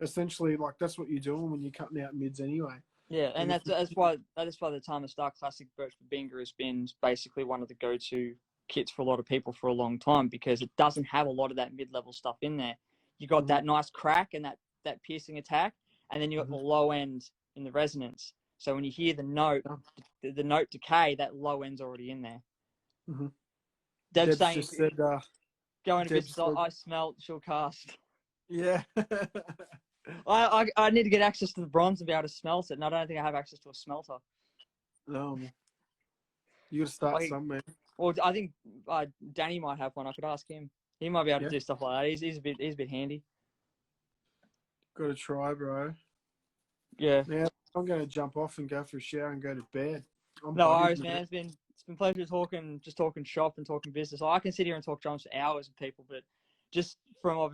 A: Essentially, like that's what you're doing when you're cutting out mids anyway.
C: Yeah, and that's why the Tama Star Classic Birch Babinga has been basically one of the go-to kits for a lot of people for a long time, because it doesn't have a lot of that mid-level stuff in there. You got that nice crack and that piercing attack, and then you got the low end in the resonance. So when you hear the note decay, that low end's already in there.
A: Mm-hmm.
C: Deb's saying,
A: just said,
C: going to business, I smell, she'll cast.
A: Yeah.
C: I need to get access to the bronze and be able to smelt it, and I don't think I have access to a smelter.
A: No. You got to start somewhere.
C: Well, I think Danny might have one. I could ask him. He might be able to do stuff like that. He's a bit handy.
A: Got to try, bro.
C: Yeah.
A: Now I'm going to jump off and go for a shower and go to bed.
C: No worries, man. It's been a pleasure talking shop and talking business. I can sit here and talk drums for hours with people, but just from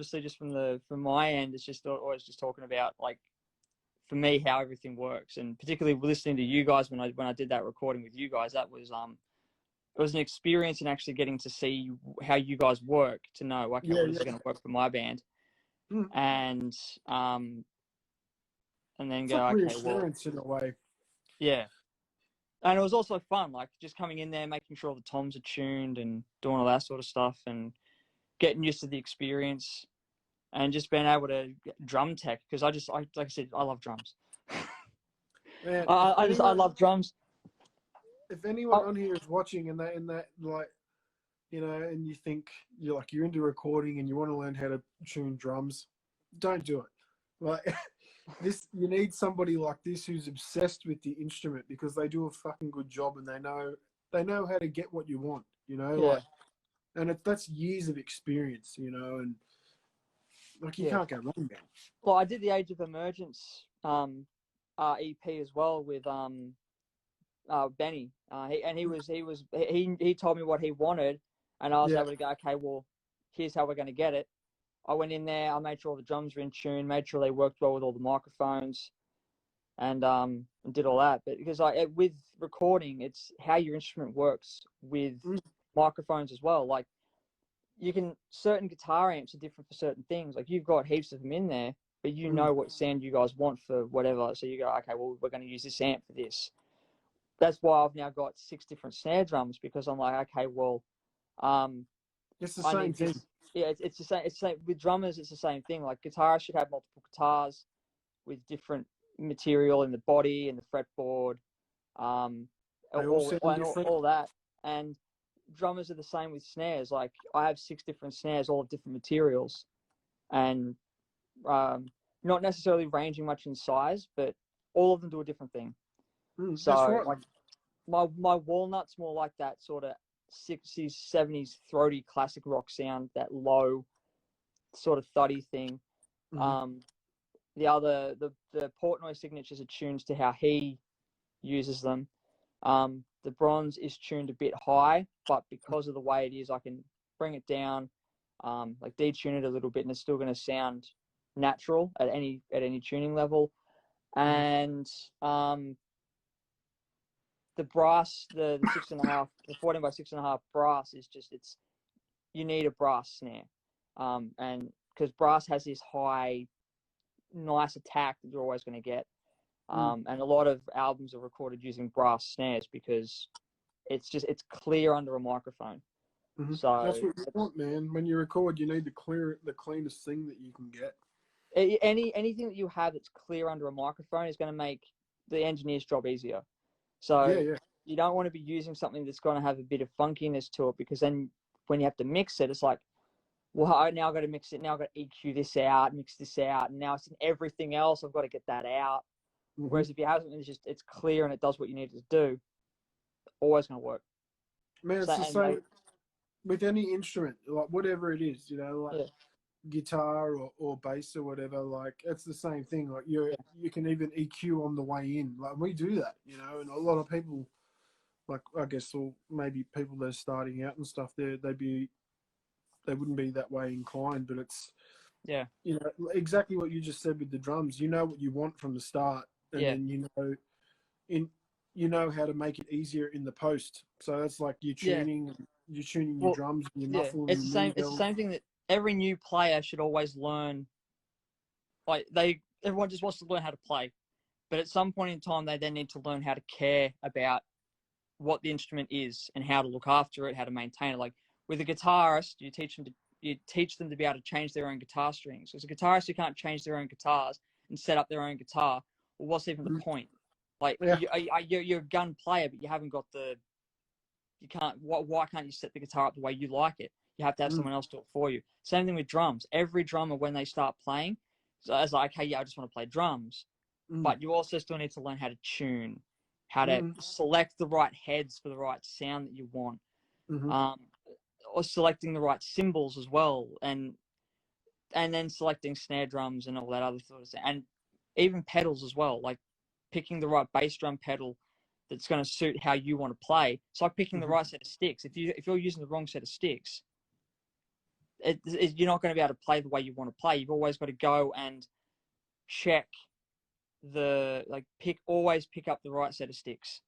C: my end, it's just always just talking about, like, for me, how everything works, and particularly listening to you guys when I did that recording with you guys. That was it was an experience in actually getting to see how you guys work, to know, okay, this is going to work for my band, and then
A: it's
C: go,
A: like
C: okay, well,
A: in a way.
C: Yeah. And it was also fun, like just coming in there, making sure all the toms are tuned and doing all that sort of stuff, and getting used to the experience, and just being able to drum tech, because like I said, I love drums.
A: Man,
C: I love drums.
A: If anyone on here is watching and that like, you know, and you think you're into recording and you want to learn how to tune drums, don't do it. Like you need somebody like this who's obsessed with the instrument, because they do a fucking good job, and they know how to get what you want, you know, like, and that's years of experience, you know, and like you can't go wrong now.
C: Well, I did the Age of Emergence EP as well with Benny. He told me what he wanted, and I was able to go, okay, well, here's how we're going to get it. I went in there, I made sure all the drums were in tune, made sure they worked well with all the microphones, and did all that. But because with recording, it's how your instrument works with microphones as well. Like, certain guitar amps are different for certain things. Like, you've got heaps of them in there, but you know what sound you guys want for whatever. So you go, okay, well, we're going to use this amp for this. That's why I've now got 6 different snare drums, because I'm like, okay, well,
A: it's the same thing.
C: Yeah, it's the same. It's the same with drummers. It's the same thing. Like, guitarists should have multiple guitars with different material in the body and the fretboard, all that. And drummers are the same with snares. Like, I have 6 different snares, all of different materials, and not necessarily ranging much in size, but all of them do a different thing. So, right. Like, my walnut's more like that sort of 60s, 70s throaty classic rock sound, that low sort of thuddy thing. The Portnoy signatures are tuned to how he uses them. The bronze is tuned a bit high, but because of the way it is, I can bring it down, like detune it a little bit, and it's still going to sound natural at any tuning level. And the brass, the 6.5, the 14 by 6.5 brass is just, you need a brass snare, and because brass has this high, nice attack that you're always going to get, and a lot of albums are recorded using brass snares because it's clear under a microphone. So
A: that's what you want, man. When you record, you need the cleanest thing that you can get.
C: Anything that you have that's clear under a microphone is going to make the engineer's job easier. So you don't want to be using something that's going to have a bit of funkiness to it, because then when you have to mix it, it's like, well, I now got to mix it. Now I've got to EQ this out, mix this out, and now it's in everything else. I've got to get that out. Whereas if you have something that's it's clear and it does what you need it to do, always going to work.
A: Man, it's the same with any instrument, like whatever it is, you know, like guitar or bass or whatever. Like it's the same thing. Like you can even EQ on the way in. Like we do that, you know, and a lot of people, like I guess, or maybe people that are starting out and stuff, they wouldn't be that way inclined. But it's you know, exactly what you just said with the drums. You know what you want from the start, and then you know how to make it easier in the post. So that's like you're tuning your drums and your muffle.
C: It's the same. It's the same thing that every new player should always learn. Like everyone just wants to learn how to play, but at some point in time, they then need to learn how to care about what the instrument is and how to look after it, how to maintain it. Like with a guitarist, you teach them to be able to change their own guitar strings. As a guitarist, you can't change their own guitars and set up their own guitar. Well, what's even the point? Like you're a gun player, but you haven't got you can't. Why can't you set the guitar up the way you like it? You have to have someone else do it for you. Same thing with drums. Every drummer, when they start playing, so it's like, hey, I just want to play drums. But you also still need to learn how to tune, how to select the right heads for the right sound that you want, or selecting the right cymbals as well, and then selecting snare drums and all that other sort of thing, and even pedals as well, like picking the right bass drum pedal that's going to suit how you want to play. It's like picking the right set of sticks. If you're using the wrong set of sticks, you're not going to be able to play the way you want to play. You've always got to go and check always pick up the right set of sticks.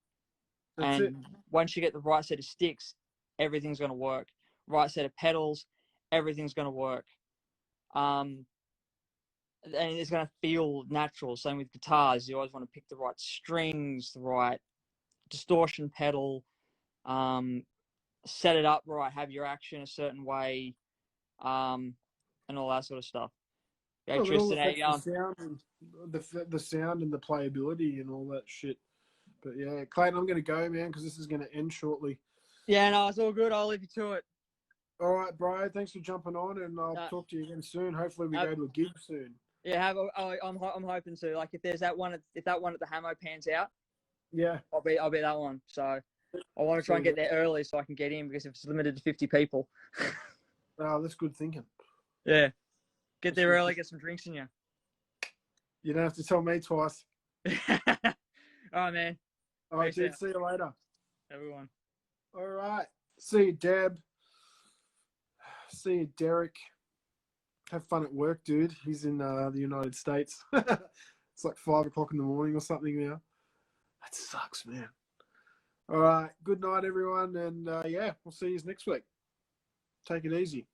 C: That's it. Once you get the right set of sticks, everything's going to work. Right set of pedals, everything's going to work. And it's going to feel natural. Same with guitars. You always want to pick the right strings, the right distortion pedal, set it up right, have your action a certain way, and all that sort of stuff.
A: Well, Tristan, the sound and the playability and all that shit. But yeah, Clayton, I'm going to go, man, because this is going to end shortly.
C: Yeah, no, it's all good. I'll leave you to it.
A: All right, bro. Thanks for jumping on, and I'll talk to you again soon. Hopefully, we go to a gig soon.
C: Yeah, I'm hoping to. Like, if that one at the Hamo pans out,
A: yeah,
C: I'll be that one. So I want to try and get there early so I can get in, because if it's limited to 50 people.
A: Oh, that's good thinking.
C: Yeah, get there early, get some drinks in you.
A: You don't have to tell me twice.
C: All right, man.
A: All right, dude. See you later,
C: everyone.
A: All right. See you, Deb. See you, Derek. Have fun at work, dude. He's in the United States. It's like 5 o'clock in the morning or something now. That sucks, man. All right. Good night, everyone. And yeah, we'll see you next week. Take it easy.